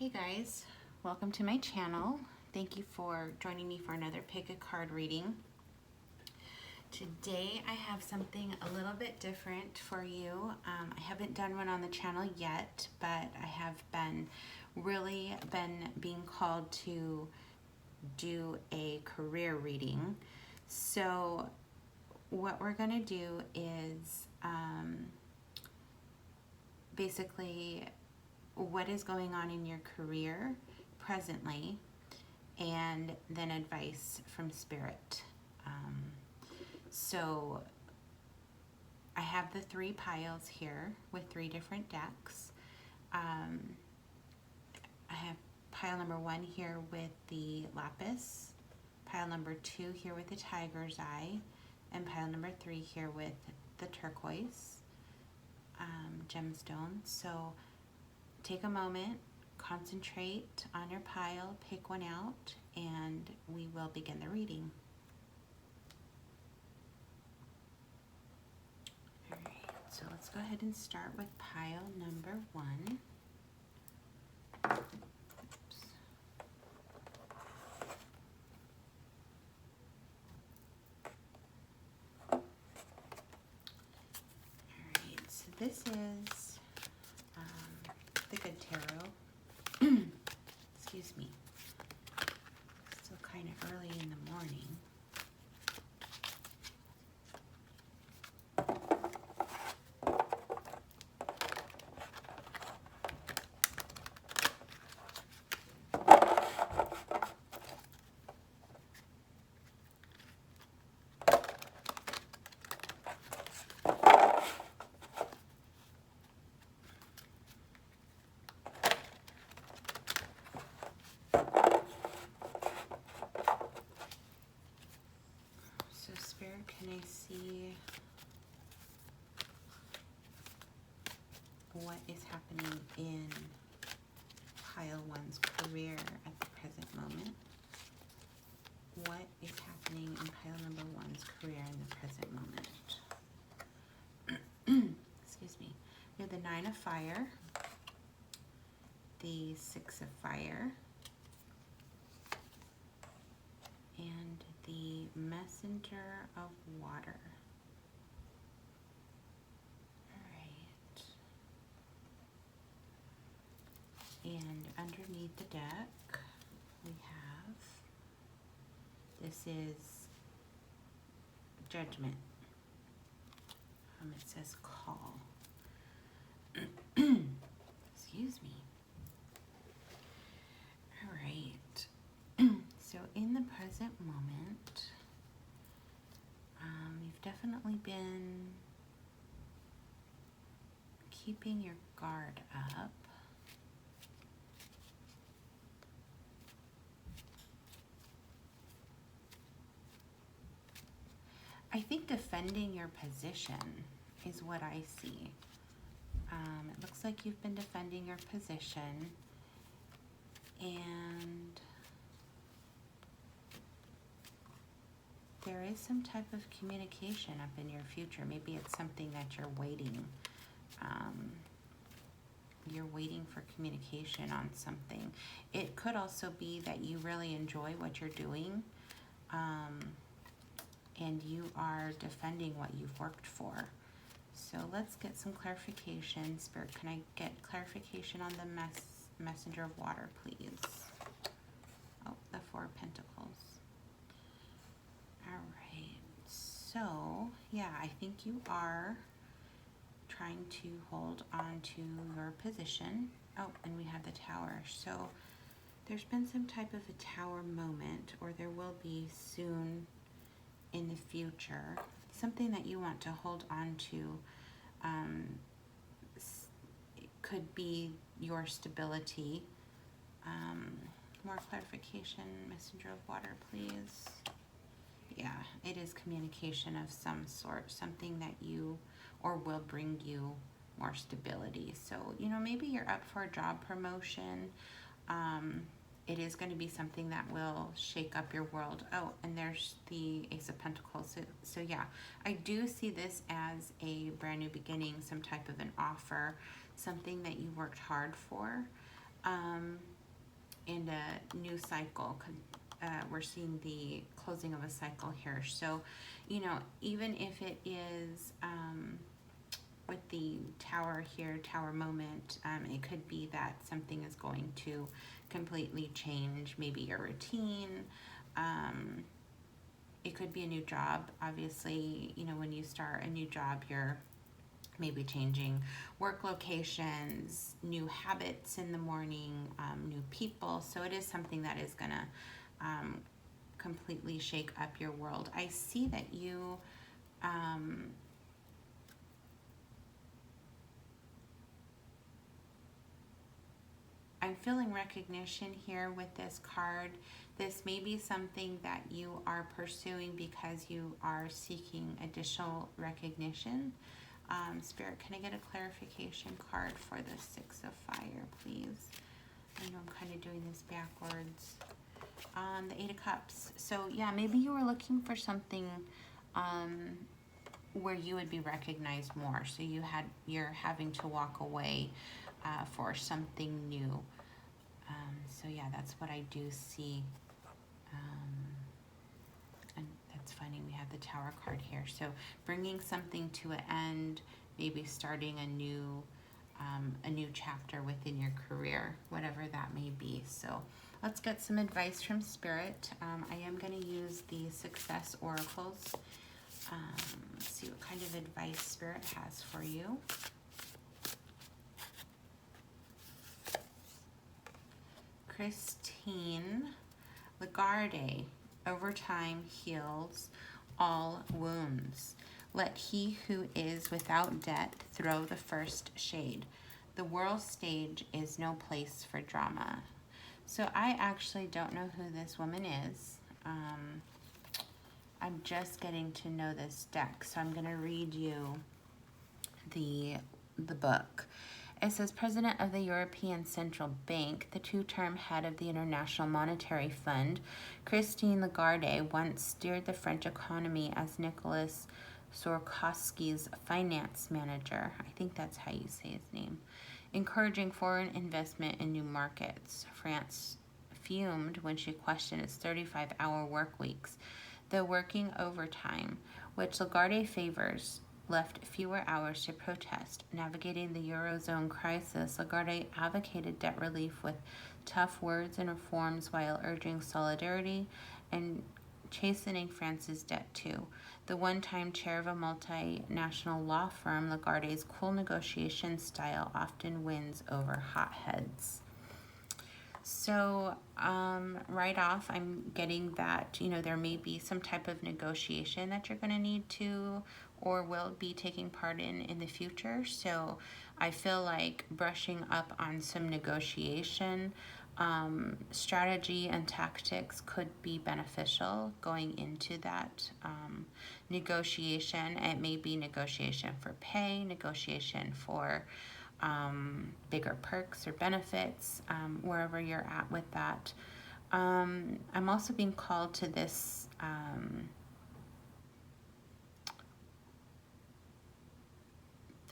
Hey guys, welcome to my channel. Thank you for joining me for another pick a card reading. Today I have something a little bit different for you. I haven't done one on the channel yet, but I have really been being called to do a career reading. So what we're going to do is basically what is going on in your career presently, and then advice from Spirit. So I have the 3 piles here with 3 different decks. I have pile number 1 here with the lapis, pile number 2 here with the tiger's eye, and pile number 3 here with the turquoise gemstone. So take a moment, concentrate on your pile, pick one out, and we will begin the reading. Alright, so let's go ahead and start with pile number 1. Oops. Alright, so this is the Good Tarot. Excuse me. Still kind of early in the morning. Spirit, can I see what is happening in pile 1's career at the present moment? What is happening in pile number 1's career in the present moment? Excuse me. We have the 9 of fire, the 6 of fire, and the messenger of water. Alright. And underneath the deck, we have, this is judgment. It says call. Excuse me. Alright. So in the present moment, you've definitely been keeping your guard up. I think defending your position is what I see. It looks like you've been defending your position, and there is some type of communication up in your future. Maybe it's something that you're waiting. You're waiting for communication on something. It could also be that you really enjoy what you're doing, and you are defending what you've worked for. So let's get some clarification. Spirit, can I get clarification on the messenger of water, please? Oh, the 4 of Pentacles. Alright, so yeah, I think you are trying to hold on to your position. Oh, and we have the Tower. So there's been some type of a Tower moment, or there will be soon in the future. Something that you want to hold on to. It could be your stability. More clarification, messenger of water, please. Yeah, it is communication of some sort, something that you or will bring you more stability. So, you know, maybe you're up for a job promotion. It is going to be something that will shake up your world. Oh, and there's the Ace of Pentacles. So yeah, I do see this as a brand new beginning, some type of an offer, something that you worked hard for. and a new cycle. We're seeing the closing of a cycle here. So, you know, even if it is with the tower here, tower moment, it could be that something is going to completely change, maybe your routine. It could be a new job. Obviously, you know, when you start a new job, you're maybe changing work locations, new habits in the morning, new people. So it is something that is going to completely shake up your world. I see that you I'm feeling recognition here with this card. This may be something that you are pursuing because you are seeking additional recognition. Spirit, can I get a clarification card for the Six of Fire, please? I know I'm kind of doing this backwards. The Eight of Cups. So yeah, maybe you were looking for something where you would be recognized more. So you're having to walk away for something new. So yeah, that's what I do see. And that's funny, we have the Tower card here. So bringing something to an end, maybe starting a new chapter within your career, whatever that may be. So let's get some advice from Spirit. I am going to use the Success Oracles. Let's see what kind of advice Spirit has for you. Christine Lagarde, over time heals all wounds. Let he who is without debt throw the first shade. The world stage is no place for drama. So I actually don't know who this woman is. I'm just getting to know this deck, so I'm going to read you the book. It says, President of the European Central Bank, the two-term head of the International Monetary Fund, Christine Lagarde once steered the French economy as Nicolas Sarkozy's finance manager. I think that's how you say his name. Encouraging foreign investment in new markets. France fumed when she questioned its 35-hour work weeks. The working overtime, which Lagarde favors, left fewer hours to protest. Navigating the Eurozone crisis, Lagarde advocated debt relief with tough words and reforms while urging solidarity and chastening France's debt too. The one-time chair of a multinational law firm, Lagarde's cool negotiation style often wins over hotheads. So right off, I'm getting that, you know, there may be some type of negotiation that you're going to need to or will be taking part in the future. So I feel like brushing up on some negotiation strategy and tactics could be beneficial going into that negotiation. It may be negotiation for pay, negotiation for bigger perks or benefits, wherever you're at with that. I'm also being called to this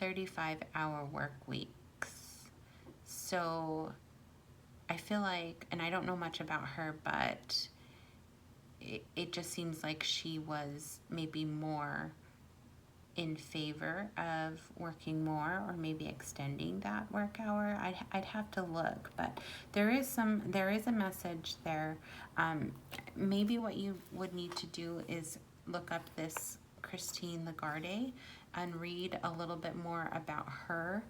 35-hour work weeks. So I feel like, and I don't know much about her, but it just seems like she was maybe more in favor of working more or maybe extending that work hour. I'd have to look, but there is a message there. Maybe what you would need to do is look up this Christine Lagarde and read a little bit more about her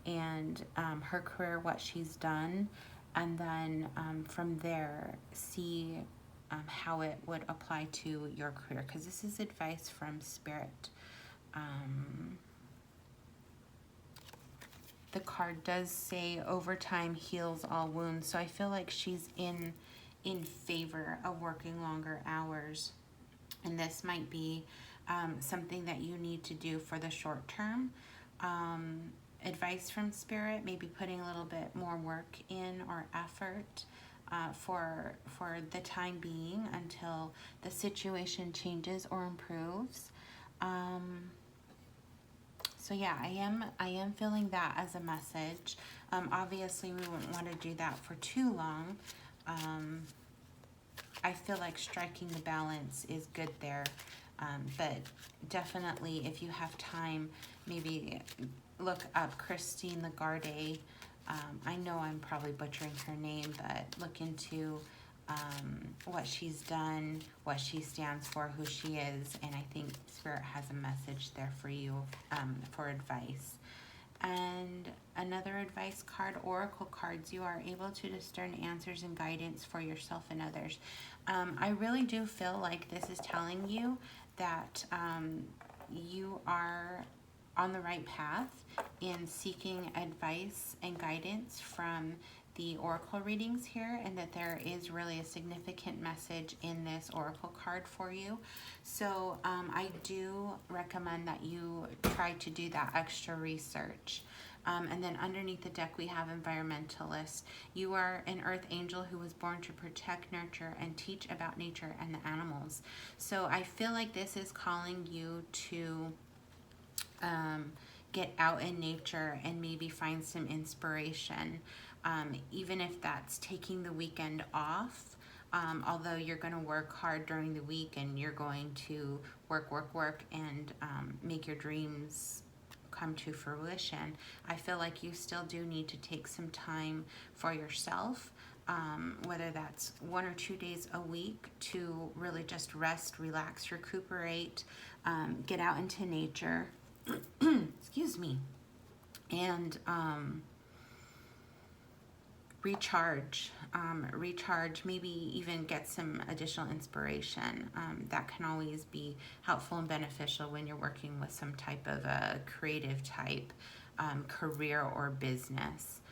and her career, what she's done, and then from there see how it would apply to your career, because this is advice from Spirit. The card does say overtime heals all wounds, so I feel like she's in favor of working longer hours, and this might be something that you need to do for the short term. Advice from Spirit, maybe putting a little bit more work in or effort for the time being until the situation changes or improves. So yeah, I am feeling that as a message. Obviously, we wouldn't want to do that for too long. I feel like striking the balance is good there. But definitely, if you have time, maybe look up Christine Lagarde. I know I'm probably butchering her name, but look into what she's done, what she stands for, who she is, and I think Spirit has a message there for you for advice. And another advice card, oracle cards, you are able to discern answers and guidance for yourself and others. I really do feel like this is telling you that you are on the right path in seeking advice and guidance from the oracle readings here, and that there is really a significant message in this oracle card for you. So I do recommend that you try to do that extra research. And then underneath the deck we have environmentalist. You are an earth angel who was born to protect, nurture, and teach about nature and the animals. So I feel like this is calling you to get out in nature and maybe find some inspiration, even if that's taking the weekend off. Although you're going to work hard during the week and you're going to work and make your dreams come to fruition, I feel like you still do need to take some time for yourself, whether that's 1 or 2 days a week, to really just rest, relax, recuperate, get out into nature. Excuse me. And recharge, maybe even get some additional inspiration. That can always be helpful and beneficial when you're working with some type of a creative type career or business.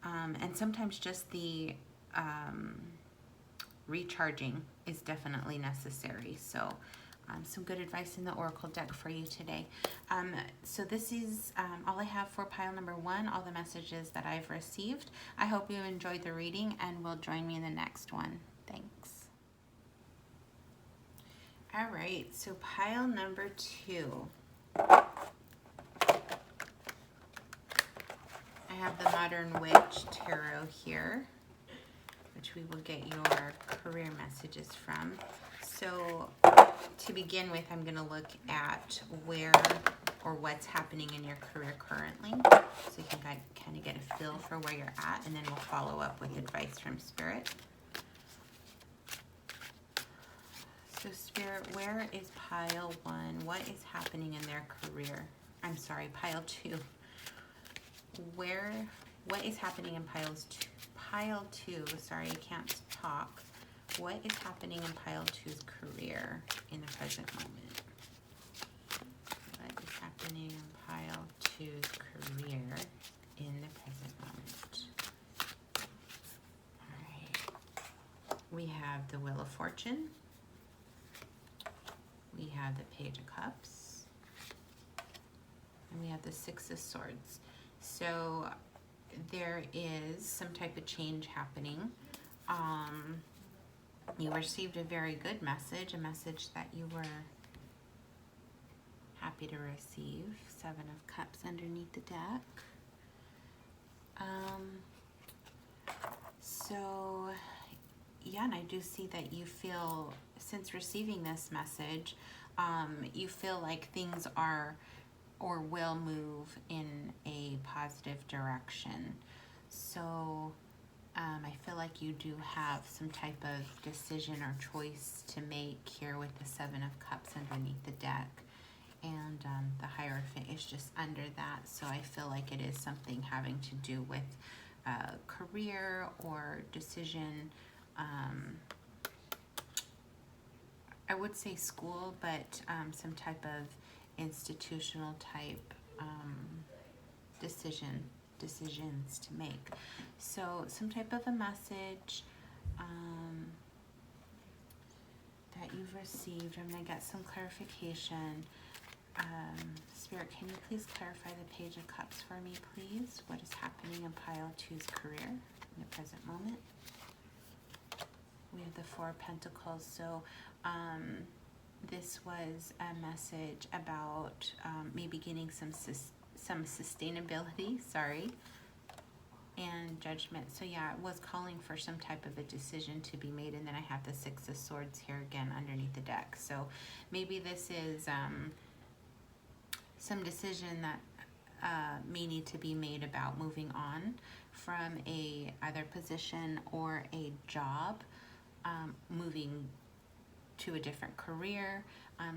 And sometimes just the recharging is definitely necessary. So some good advice in the oracle deck for you today. So this is all I have for pile number 1, all the messages that I've received. I hope you enjoyed the reading and will join me in the next one. Thanks. All right, so pile number 2. I have the Modern Witch Tarot here, which we will get your career messages from. So to begin with, I'm going to look at where or what's happening in your career currently, so you can kind of get a feel for where you're at, and then we'll follow up with advice from Spirit. So Spirit, where is pile 1? What is happening in their career? I'm sorry, pile 2. What is happening in pile 2, sorry, I can't talk. What is happening in pile 2's career in the present moment? What is happening in pile 2's career in the present moment? All right. We have the Wheel of Fortune. We have the Page of Cups. And we have the Six of Swords. So there is some type of change happening. You received a very good message, a message that you were happy to receive. 7 of Cups underneath the deck. So, yeah, and I do see that you feel, since receiving this message, you feel like things are or will move in a positive direction. So I feel like you do have some type of decision or choice to make here with the 7 of Cups underneath the deck. And the Hierophant is just under that. So I feel like it is something having to do with career or decision. I would say school, but some type of institutional type decisions to make. So some type of a message that you've received. I'm going to get some clarification. Spirit, can you please clarify the Page of Cups for me, please? What is happening in pile 2's career in the present moment? We have the 4 of Pentacles. So this was a message about maybe getting some sustainability, sorry, and judgment. So yeah, it was calling for some type of a decision to be made. And then I have the Six of Swords here again underneath the deck. So maybe this is some decision that may need to be made about moving on from a either position or a job, moving to a different career,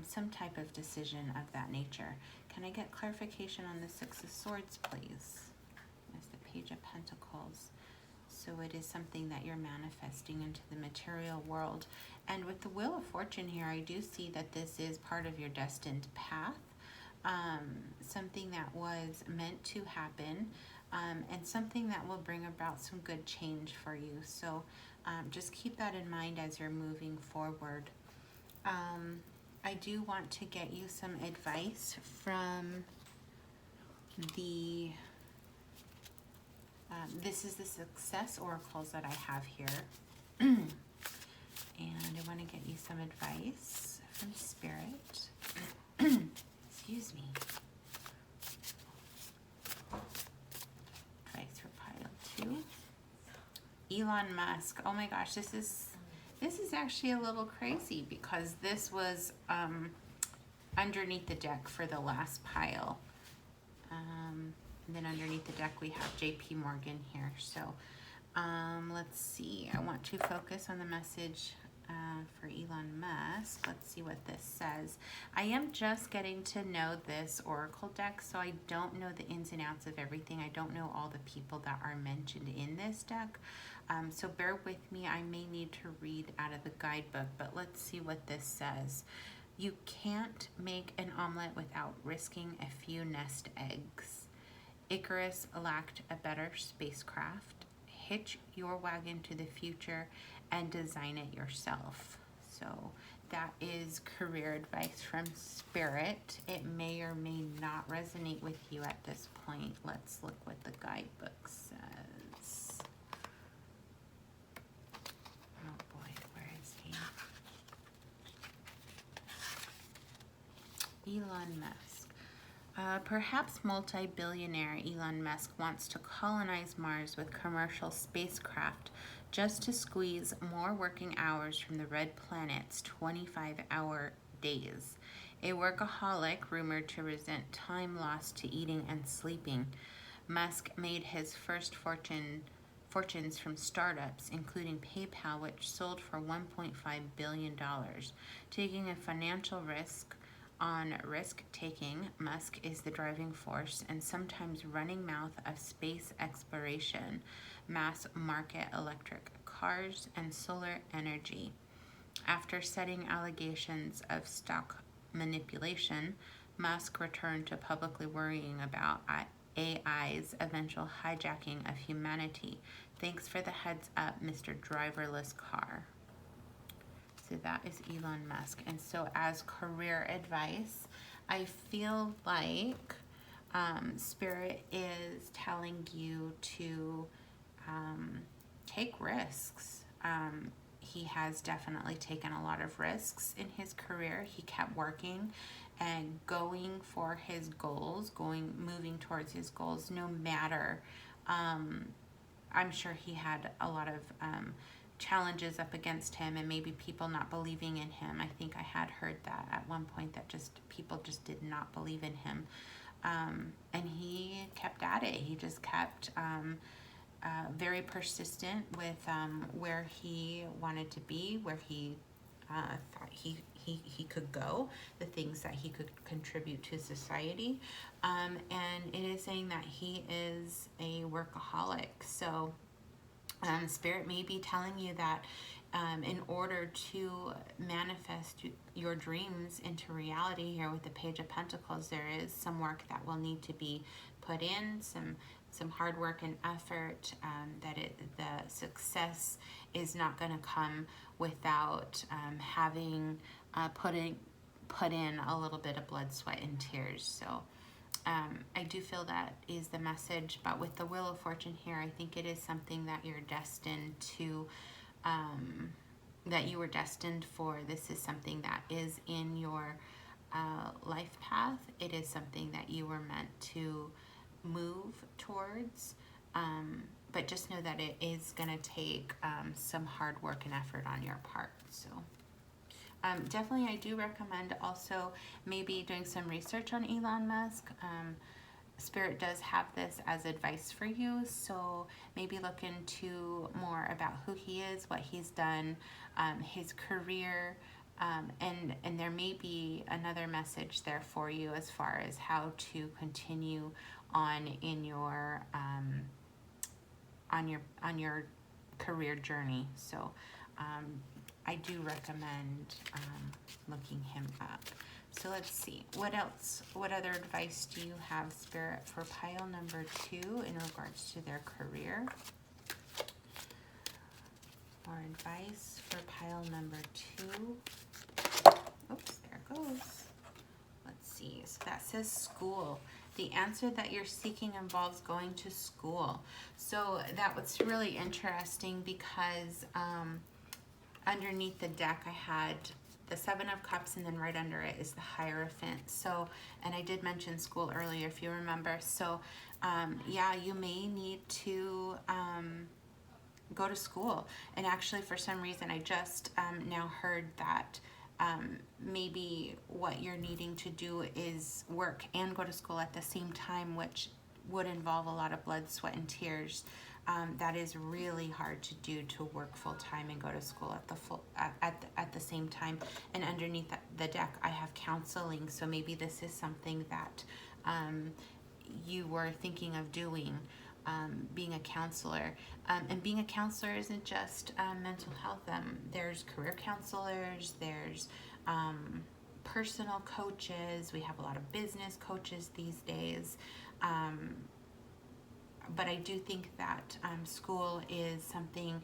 some type of decision of that nature. Can I get clarification on the Six of Swords, please? As the Page of Pentacles. So it is something that you're manifesting into the material world. And with the Wheel of Fortune here, I do see that this is part of your destined path. Something that was meant to happen, and something that will bring about some good change for you. So just keep that in mind as you're moving forward. I do want to get you some advice from the this is the Success Oracles that I have here. And I want to get you some advice from Spirit. Excuse me. Advice for pile 2. Elon Musk. Oh my gosh, this is actually a little crazy because this was underneath the deck for the last pile. And then underneath the deck we have JP Morgan here. So let's see. I want to focus on the message for Elon Musk. Let's see what this says. I am just getting to know this oracle deck, so I don't know the ins and outs of everything. I don't know all the people that are mentioned in this deck. So bear with me. I may need to read out of the guidebook, but let's see what this says. You can't make an omelet without risking a few nest eggs. Icarus lacked a better spacecraft. Hitch your wagon to the future and design it yourself. So that is career advice from Spirit. It may or may not resonate with you at this point. Let's look what the guidebook says. Oh boy, where is he? Elon Musk. Perhaps multi-billionaire Elon Musk wants to colonize Mars with commercial spacecraft just to squeeze more working hours from the red planet's 25-hour days. A workaholic rumored to resent time lost to eating and sleeping, Musk made his first fortunes from startups, including PayPal, which sold for $1.5 billion. Taking a financial risk on risk-taking, Musk is the driving force and sometimes running mouth of space exploration, mass market electric cars, and solar energy. After setting allegations of stock manipulation, Musk returned to publicly worrying about AI's eventual hijacking of humanity. Thanks for the heads up, Mr. Driverless Car. So that is Elon Musk. And so as career advice, I feel like Spirit is telling you to take risks. He has definitely taken a lot of risks in his career. He kept working and going for his goals, moving towards his goals, no matter, I'm sure he had a lot of challenges up against him and maybe people not believing in him. I think I had heard that at one point, that people just did not believe in him. And he kept at it. He just kept very persistent with where he wanted to be, where he thought he could go, the things that he could contribute to society. And it is saying that he is a workaholic. So Spirit may be telling you that in order to manifest your dreams into reality here with the Page of Pentacles, there is some work that will need to be put in, some hard work and effort, the success is not going to come without having put in a little bit of blood, sweat, and tears. So I do feel that is the message, but with the Wheel of Fortune here, I think it is something that you're destined to that you were destined for. This is something that is in your life path. It is something that you were meant to move towards. But just know that it is going to take some hard work and effort on your part. So definitely I do recommend also maybe doing some research on Elon Musk. Spirit does have this as advice for you, so maybe look into more about who he is, what he's done, his career, and there may be another message there for you as far as how to continue on in your on your career journey. So I do recommend looking him up. So let's see, what else, what other advice do you have, Spirit, for pile number 2 in regards to their career? More advice for pile number 2. Oops, there it goes. Let's see, so that says school. The answer that you're seeking involves going to school. So that was really interesting because underneath the deck I had the 7 of Cups, and then right under it is the Hierophant. So, and I did mention school earlier, if you remember. So, yeah, you may need to go to school. And actually, for some reason, I just now heard that maybe what you're needing to do is work and go to school at the same time, which would involve a lot of blood, sweat, and tears. That is really hard to do, to work full time and go to school at the same time. And underneath the deck, I have counseling. So maybe this is something that you were thinking of doing, being a counselor. And being a counselor isn't just mental health. There's career counselors. There's personal coaches. We have a lot of business coaches these days. But I do think that school is something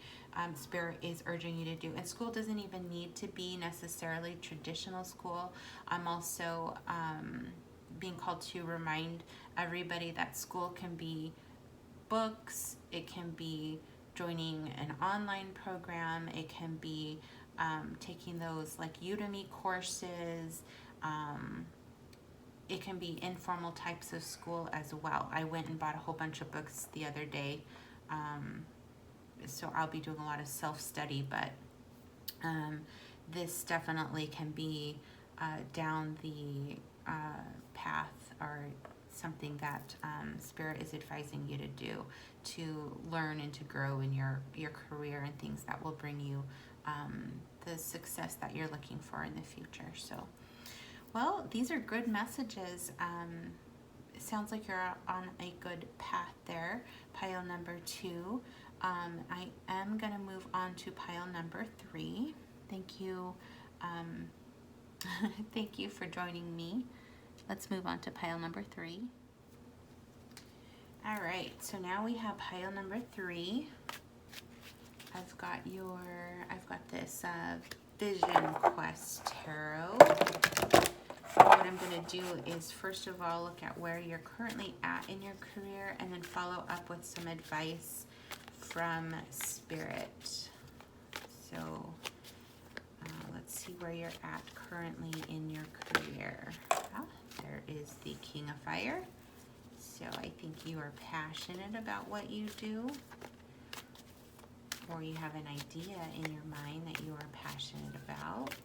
Spirit is urging you to do. And school doesn't even need to be necessarily traditional school. I'm also being called to remind everybody that school can be books, it can be joining an online program, it can be taking those like Udemy courses, it can be informal types of school as well. I went and bought a whole bunch of books the other day, so I'll be doing a lot of self-study, but this definitely can be down the path, or something that Spirit is advising you to do, to learn and to grow in your career, and things that will bring you the success that you're looking for in the future. So, well, these are good messages. It sounds like you're on a good path there. Pile number 2. I am going to move on to pile number 3. Thank you. Thank you for joining me. Let's move on to pile number 3. All right, so now we have pile number 3. I've got this Vision Quest Tarot. What I'm going to do is, first of all, look at where you're currently at in your career, and then follow up with some advice from Spirit. So let's see where you're at currently in your career. There is the King of Fire. So I think you are passionate about what you do, or you have an idea in your mind that you are passionate about.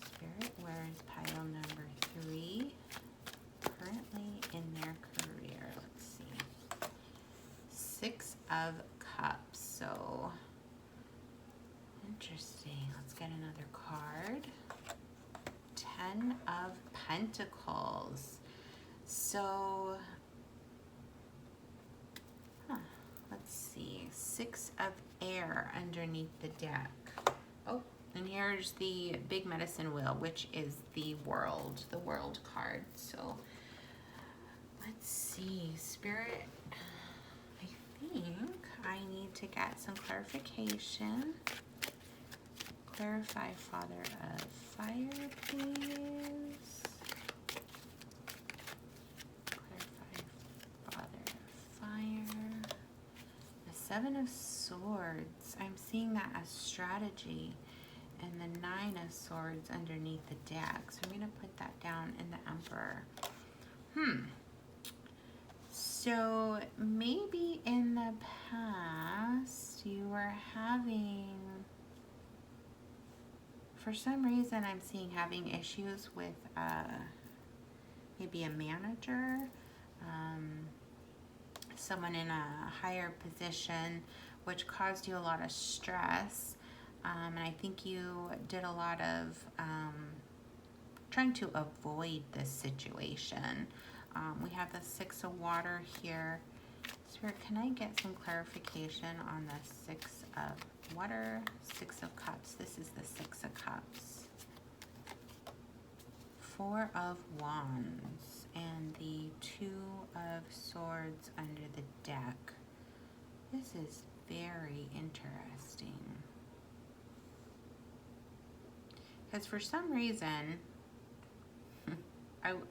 Spirit, where is pile number 3 currently in their career? Let's see. 6 of Cups. So interesting. Let's get another card. 10 of Pentacles. So, let's see. 6 of Air underneath the deck. Oh, and here's the Big Medicine Wheel, which is the World card. So, let's see. Spirit, I think I need to get some clarification. Clarify, Father of Fire, please. Clarify, Father of Fire. The Seven of Swords. I'm seeing that as strategy. And the Nine of Swords underneath the deck. So I'm going to put that down in the Emperor. So maybe in the past you were having, for some reason I'm seeing having issues with maybe a manager, someone in a higher position, which caused you a lot of stress. And I think you did a lot of trying to avoid this situation. We have the Six of Water here. Spirit, can I get some clarification on the Six of Water, Six of Cups? This is the Six of Cups. Four of Wands and the Two of Swords under the deck. This is very interesting. Because for some reason,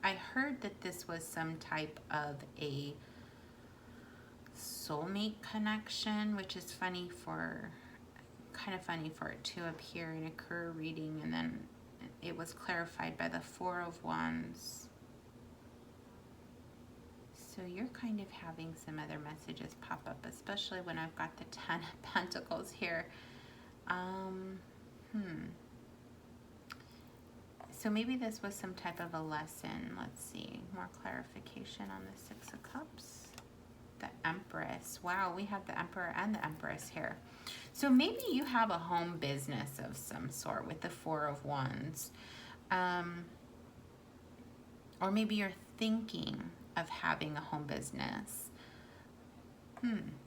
I heard that this was some type of a soulmate connection, which is kind of funny for it to appear in a career reading, and then it was clarified by the Four of Wands. So you're kind of having some other messages pop up, especially when I've got the Ten of Pentacles here. So maybe this was some type of a lesson. Let's see, more clarification on the Six of Cups. The Empress. Wow, we have the Emperor and the Empress here. So maybe you have a home business of some sort with the Four of Wands. Or maybe you're thinking of having a home business.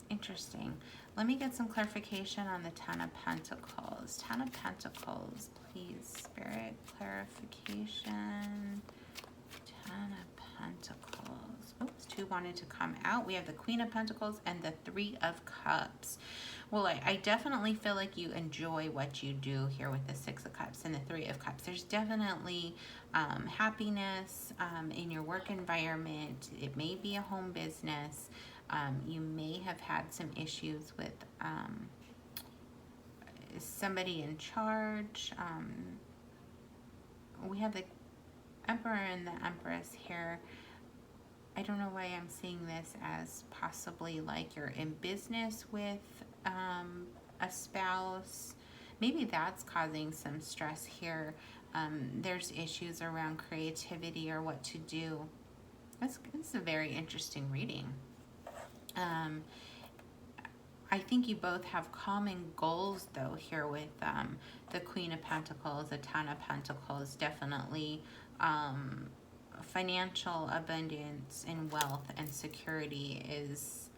Interesting. Let me get some clarification on the Ten of Pentacles. Ten of Pentacles, please, Spirit, clarification. Ten of Pentacles. Oops, two wanted to come out. We have the Queen of Pentacles and the Three of Cups. Well, I definitely feel like you enjoy what you do here with the Six of Cups and the Three of Cups. There's definitely happiness in your work environment. It may be a home business. You may have had some issues with somebody in charge. We have the Emperor and the Empress here. I don't know why I'm seeing this as possibly like you're in business with a spouse. Maybe that's causing some stress here. There's issues around creativity or what to do. This is a very interesting reading. I think you both have common goals though here with the Queen of Pentacles, the Ten of Pentacles. Definitely financial abundance and wealth and security is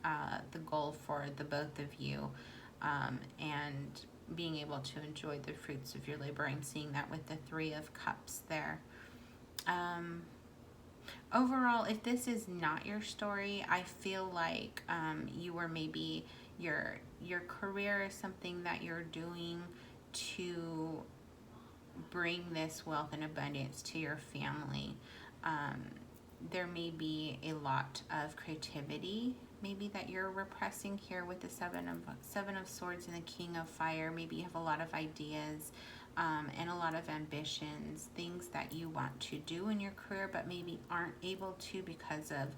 the goal for the both of you, and being able to enjoy the fruits of your labor. I'm seeing that with the Three of Cups there. Overall, if this is not your story, I feel like you were maybe your career is something that you're doing to bring this wealth and abundance to your family. There may be a lot of creativity maybe that you're repressing here with the Seven of Swords and the King of Fire. Maybe you have a lot of ideas and a lot of ambitions, things that you want to do in your career but maybe aren't able to because of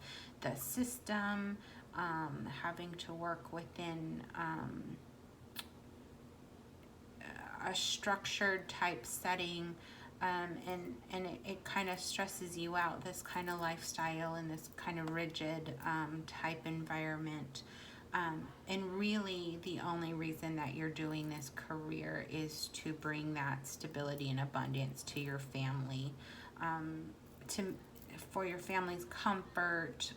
the system, having to work within a structured type setting, and it kind of stresses you out, this kind of lifestyle and this kind of rigid type environment. And really the only reason that you're doing this career is to bring that stability and abundance to your family, for your family's comfort,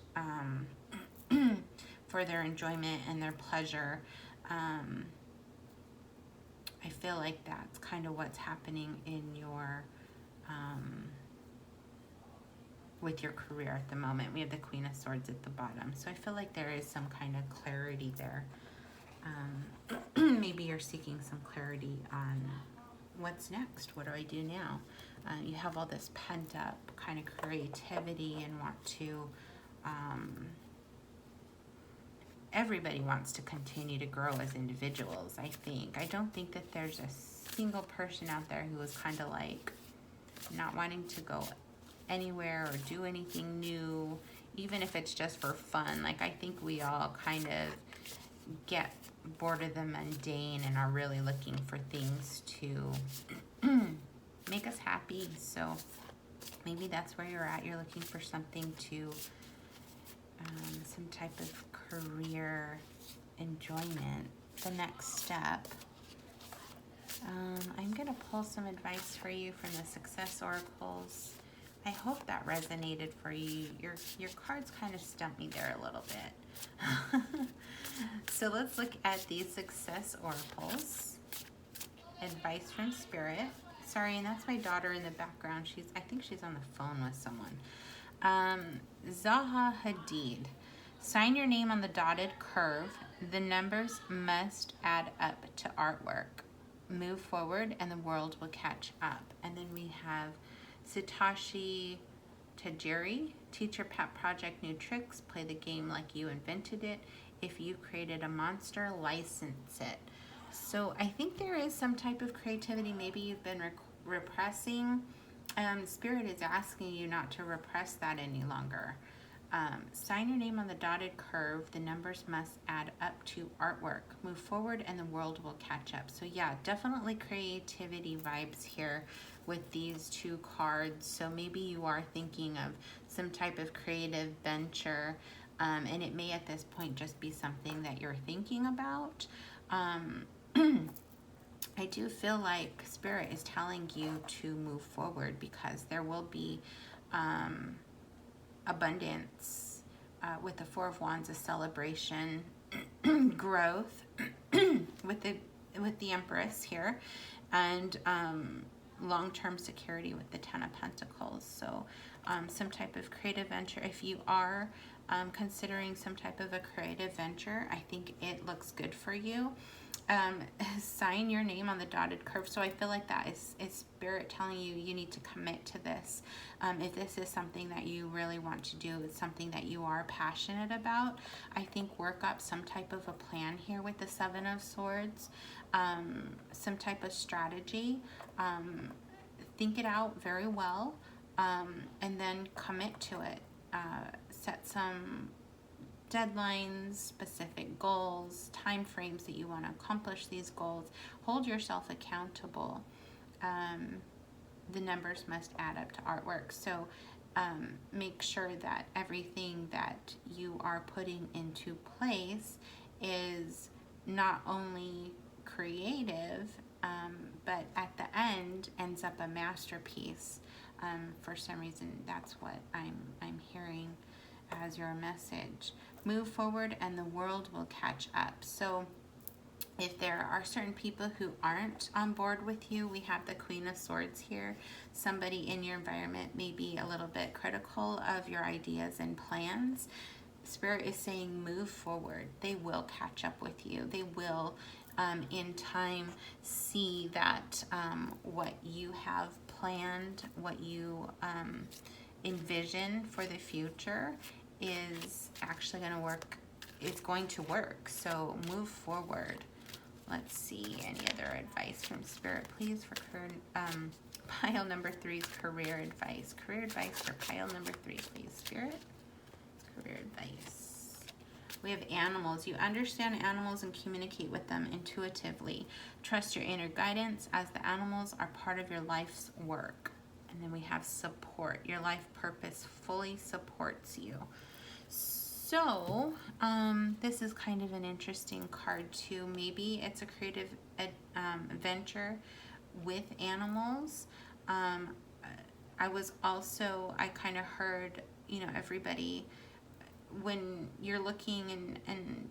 for their enjoyment and their pleasure. I feel like that's kind of what's happening in your with your career at the moment. We have the Queen of Swords at the bottom, so I feel like there is some kind of clarity there. Maybe you're seeking some clarity on what's next. What do I do now? You have all this pent up kind of creativity and want to everybody wants to continue to grow as individuals, I think. I don't think that there's a single person out there who is kind of like not wanting to go anywhere or do anything new, even if it's just for fun. Like, I think we all kind of get bored of the mundane and are really looking for things to make us happy. So maybe that's where you're at. You're looking for something to, some type of career enjoyment, the next step. I'm going to pull some advice for you from the Success Oracles. I hope that resonated for you. Your cards kind of stumped me there a little bit. So let's look at these Success Oracles. Advice from Spirit. Sorry, and that's my daughter in the background. I think she's on the phone with someone. Zaha Hadid. Sign your name on the dotted curve. The numbers must add up to artwork. Move forward and the world will catch up. And then we have Satoshi Tajiri. Teach your pet project new tricks. Play the game like you invented it. If you created a monster, license it. So I think there is some type of creativity maybe you've been repressing. Spirit is asking you not to repress that any longer. Sign your name on the dotted curve. The numbers must add up to artwork. Move forward and the world will catch up. So yeah, definitely creativity vibes here with these two cards. So maybe you are thinking of some type of creative venture, and it may at this point just be something that you're thinking about. I do feel like Spirit is telling you to move forward because there will be abundance with the Four of Wands, a celebration, growth with the Empress here, and long-term security with the Ten of Pentacles. So some type of creative venture. If you are considering some type of a creative venture, I think it looks good for you. Sign your name on the dotted curve. So I feel like that is Spirit telling you you need to commit to this. If this is something that you really want to do, it's something that you are passionate about, I think work up some type of a plan here with the Seven of Swords, some type of strategy. Think it out very well, and then commit to it. Set some deadlines, specific goals, time frames that you want to accomplish these goals. Hold yourself accountable. The numbers must add up to artwork. So make sure that everything that you are putting into place is not only creative, but at the end ends up a masterpiece. For some reason, that's what I'm hearing as your message. Move forward and the world will catch up. So if there are certain people who aren't on board with you, we have the Queen of Swords here. Somebody in your environment may be a little bit critical of your ideas and plans. Spirit is saying move forward. They will catch up with you. They will in time see that what you have planned, what you envision for the future is actually going to work. It's going to work. So move forward. Let's see any other advice from Spirit, please, for pile number 3's career advice. Career advice for pile number 3, please, Spirit. Career advice. We have animals. You understand animals and communicate with them intuitively. Trust your inner guidance as the animals are part of your life's work. And then we have support. Your life purpose fully supports you. So this is kind of an interesting card too. Maybe it's a creative venture with animals. I kind of heard, everybody, when you're looking and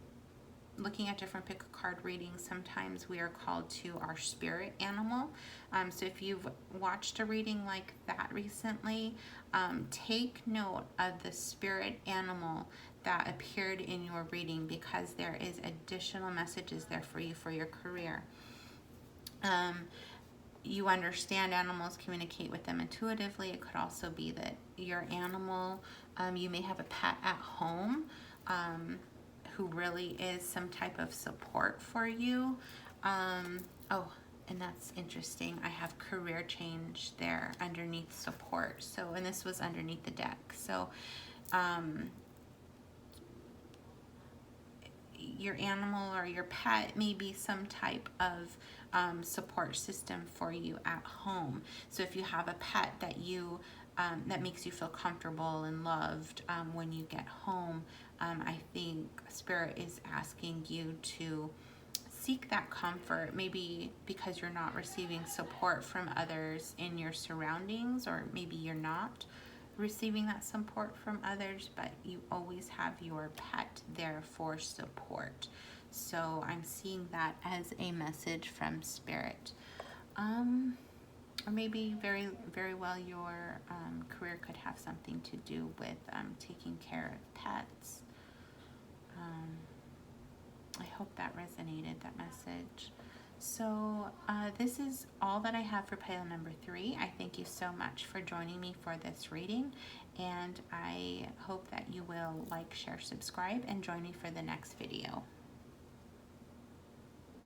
looking at different pick a card readings, sometimes we are called to our spirit animal. So if you've watched a reading like that recently, take note of the spirit animal that appeared in your reading, because there is additional messages there for you for your career. You understand animals, communicate with them intuitively. It could also be that your animal, you may have a pet at home who really is some type of support for you. Oh, and that's interesting. I have career change there underneath support. So, and this was underneath the deck. So, your animal or your pet may be some type of support system for you at home. So if you have a pet that you that makes you feel comfortable and loved when you get home, I think Spirit is asking you to seek that comfort, maybe because you're not receiving support from others in your surroundings, or maybe you're not receiving that support from others, but you always have your pet there for support. So I'm seeing that as a message from Spirit. Or maybe very, very well your career could have something to do with taking care of pets. I hope that resonated, that message. So this is all that I have for pile number 3. I thank you so much for joining me for this reading, and I hope that you will like, share, subscribe, and join me for the next video.